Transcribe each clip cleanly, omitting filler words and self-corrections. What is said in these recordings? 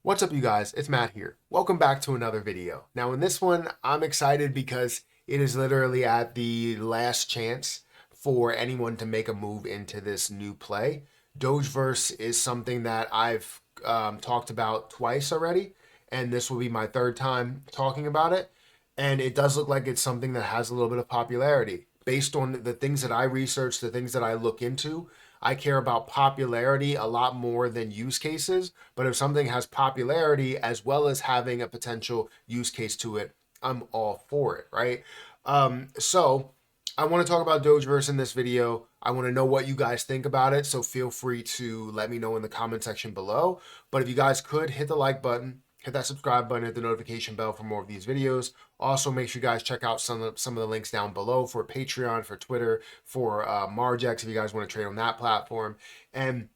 What's up, you guys? It's Matt here. Welcome back to another video. Now, in this one, I'm excited because it is literally at the last chance for anyone to make a move into this new play. Dogeverse is something that I've talked about twice already, and this will be my third time talking about it. And it does look like it's something that has a little bit of popularity. Based on the things that I research, the things that I look into, I care about popularity a lot more than use cases. But if something has popularity as well as having a potential use case to it, I'm all for it, right? So I want to talk about Dogeverse in this video. I want to know what you guys think about it. So feel free to let me know in the comment section below. But if you guys could hit the like button, hit that subscribe button, hit the notification bell for more of these videos. Also, make sure you guys check out some of the links down below for Patreon, for Twitter, for Margex if you guys want to trade on that platform. And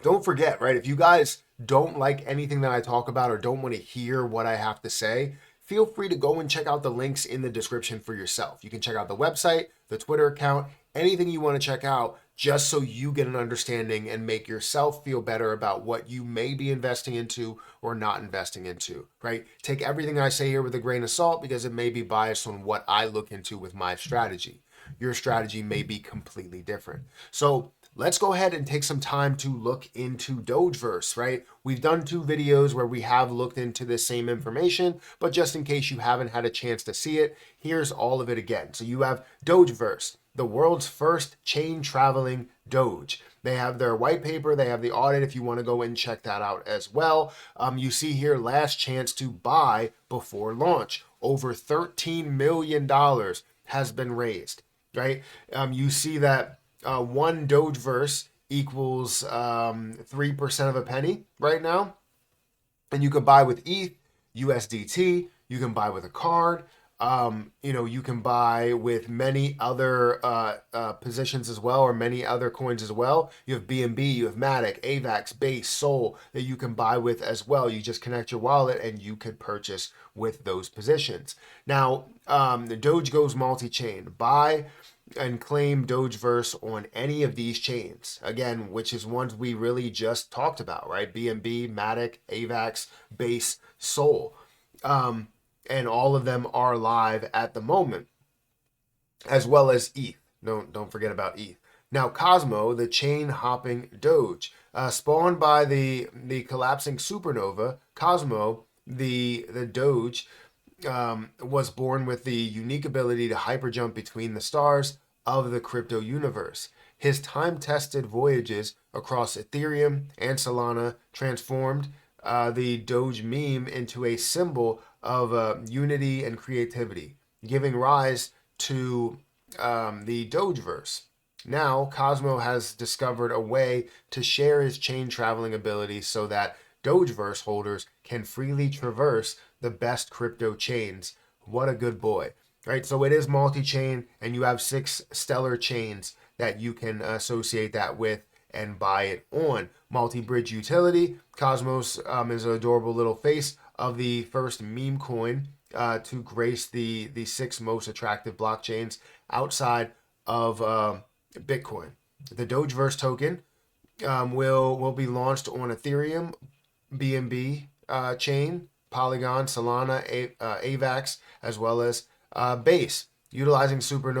don't forget, right, if you guys don't like anything that I talk about or don't want to hear what I have to say, feel free to go and check out the links in the description for yourself. You can check out the website, the Twitter account, anything you want to check out, just so you get an understanding and make yourself feel better about what you may be investing into or not investing into, right? Take everything I say here with a grain of salt because it may be biased on what I look into with my strategy. Your strategy may be completely different. So let's go ahead and take some time to look into Dogeverse, right? We've done two videos where we have looked into the same information, but just in case you haven't had a chance to see it, here's all of it again. So you have Dogeverse, the world's first chain traveling Doge. They have their white paper, they have the audit if you want to go and check that out as well. You see here, last chance to buy before launch. Over $13 million has been raised, right? You see that one Dogeverse equals 3% of a penny right now. And you can buy with ETH, USDT, you can buy with a card. You can buy with many other positions as well, or many other coins as well. You have BNB, you have Matic, AVAX, Base, Sol that you can buy with as well. You just connect your wallet and you could purchase with those positions. Now, the Doge goes multi-chain. Buy and claim Dogeverse on any of these chains, again, which is ones we really just talked about, right? BNB, Matic, AVAX, Base, Sol. And all of them are live at the moment, as well as ETH. Don't forget about ETH. Now, Cosmo, the chain hopping Doge, spawned by the collapsing supernova, Cosmo, the Doge, was born with the unique ability to hyperjump between the stars of the crypto universe. His time-tested voyages across Ethereum and Solana transformed the Doge meme into a symbol of unity and creativity, giving rise to the Dogeverse. Now, Cosmo has discovered a way to share his chain traveling abilities so that Dogeverse holders can freely traverse the best crypto chains. What a good boy, right? So it is multi-chain, and you have 6 stellar chains that you can associate that with and buy it on. Multi-bridge utility. Cosmos is an adorable little face of the first meme coin to grace the 6 most attractive blockchains outside of Bitcoin. The Dogeverse token will be launched on Ethereum, BNB chain, Polygon, Solana, AVAX, as well as Base, utilizing superior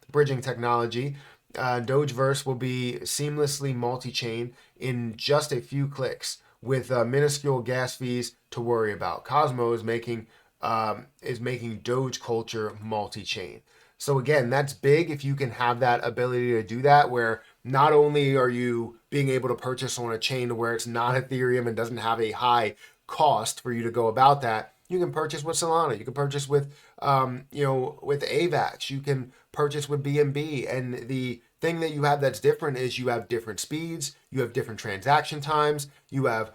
bridging technology. Dogeverse will be seamlessly multi-chain in just a few clicks with minuscule gas fees to worry about. Cosmo is making Doge culture multi-chain. So again, that's big if you can have that ability to do that, where not only are you being able to purchase on a chain where it's not Ethereum and doesn't have a high cost for you to go about that, you can purchase with Solana, you can purchase with with AVAX, you can purchase with BNB. And the thing that you have that's different is you have different speeds, you have different transaction times, you have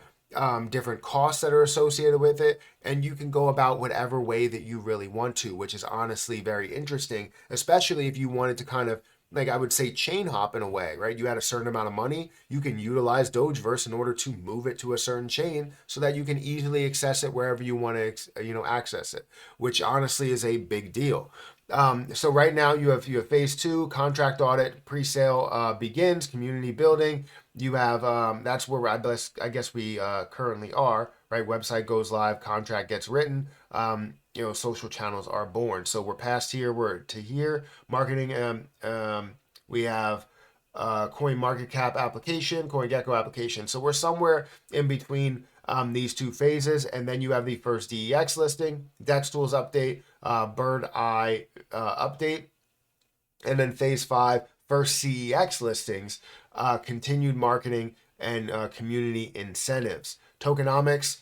different costs that are associated with it, and you can go about whatever way that you really want to, which is honestly very interesting, especially if you wanted to kind of, like, I would say, chain hop in a way, right? You had a certain amount of money, you can utilize Dogeverse in order to move it to a certain chain so that you can easily access it wherever you want to access it, which honestly is a big deal. So right now you have phase two, contract audit, pre-sale begins, community building. You have that's where I guess we currently are, right? Website goes live, contract gets written. Social channels are born. So we're past here, we're to here. Marketing. We have coin market cap application, CoinGecko application. So we're somewhere in between these two phases, and then you have the first DEX listing, DEX tools update, bird eye update, and then phase five, first CEX listings, continued marketing, and community incentives. Tokenomics,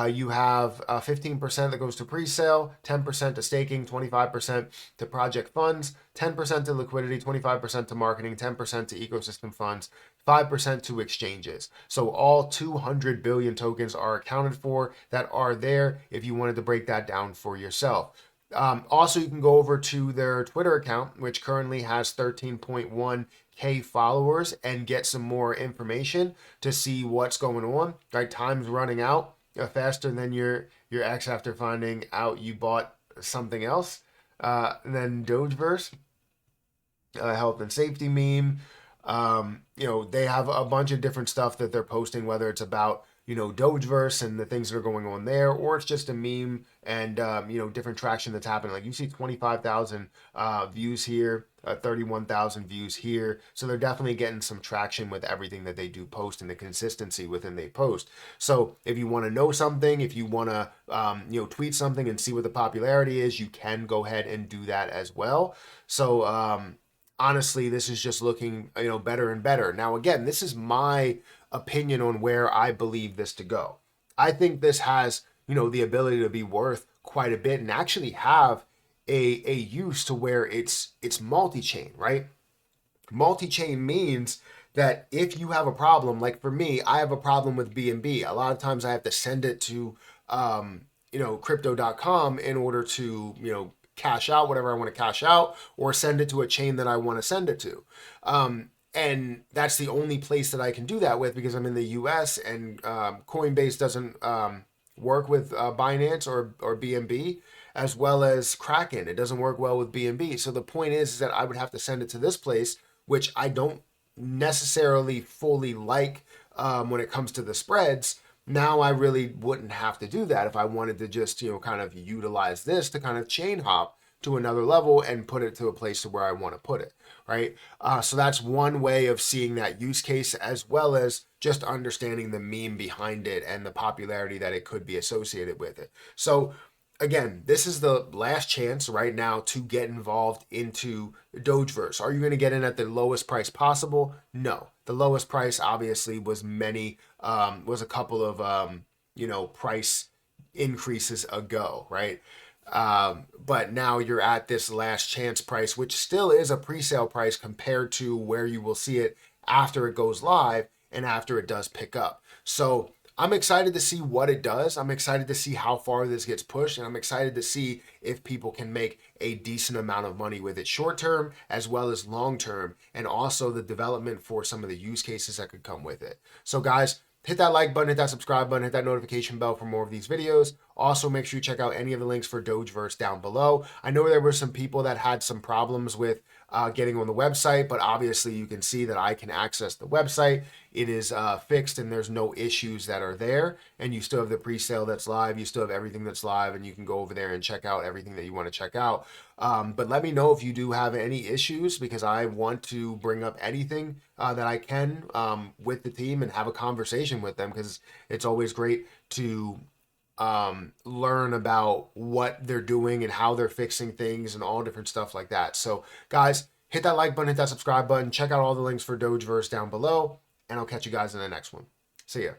you have 15% that goes to pre-sale, 10% to staking, 25% to project funds, 10% to liquidity, 25% to marketing, 10% to ecosystem funds, 5% to exchanges. So all 200 billion tokens are accounted for that are there if you wanted to break that down for yourself. Also, you can go over to their Twitter account, which currently has 13.1K followers, and get some more information to see what's going on. Right, time's running out faster than your ex after finding out you bought something else. Then Dogeverse, health and safety meme. They have a bunch of different stuff that they're posting, whether it's about Dogeverse and the things that are going on there, or it's just a meme and different traction that's happening. Like you see 25,000 views here, 31,000 views here. So they're definitely getting some traction with everything that they do post and the consistency within they post. So if you want to know something, if you want to tweet something and see what the popularity is, you can go ahead and do that as well. So honestly, this is just looking better and better. Now again, this is my opinion on where I believe this to go. I think this has the ability to be worth quite a bit and actually have a use to where it's multi-chain, right? Multi-chain means that if you have a problem, like for me, I have a problem with BNB. A lot of times I have to send it to crypto.com in order to cash out whatever I want to cash out, or send it to a chain that I want to send it to. And that's the only place that I can do that with, because I'm in the US and Coinbase doesn't work with Binance or BNB, as well as Kraken. It doesn't work well with BNB. So the point is that I would have to send it to this place, which I don't necessarily fully like when it comes to the spreads. Now I really wouldn't have to do that if I wanted to just kind of utilize this to kind of chain hop to another level and put it to a place to where I want to put it, right? So that's one way of seeing that use case, as well as just understanding the meme behind it and the popularity that it could be associated with it. So again, this is the last chance right now to get involved into Dogeverse. Are you going to get in at the lowest price possible? No. The lowest price obviously was a couple of price increases ago, right? But now you're at this last chance price, which still is a pre-sale price compared to where you will see it after it goes live and after it does pick up. So I'm excited to see what it does. I'm excited to see how far this gets pushed, and I'm excited to see if people can make a decent amount of money with it short term as well as long term, and also the development for some of the use cases that could come with it. So guys, hit that like button, hit that subscribe button, hit that notification bell for more of these videos. Also, make sure you check out any of the links for Dogeverse down below. I know there were some people that had some problems with getting on the website, but obviously you can see that I can access the website. It is fixed and there's no issues that are there. And you still have the pre-sale that's live. You still have everything that's live, and you can go over there and check out everything that you want to check out. But let me know if you do have any issues, because I want to bring up anything that I can with the team and have a conversation with them, because it's always great to learn about what they're doing and how they're fixing things and all different stuff like that. So guys, hit that like button, hit that subscribe button, check out all the links for Dogeverse down below, and I'll catch you guys in the next one. See ya.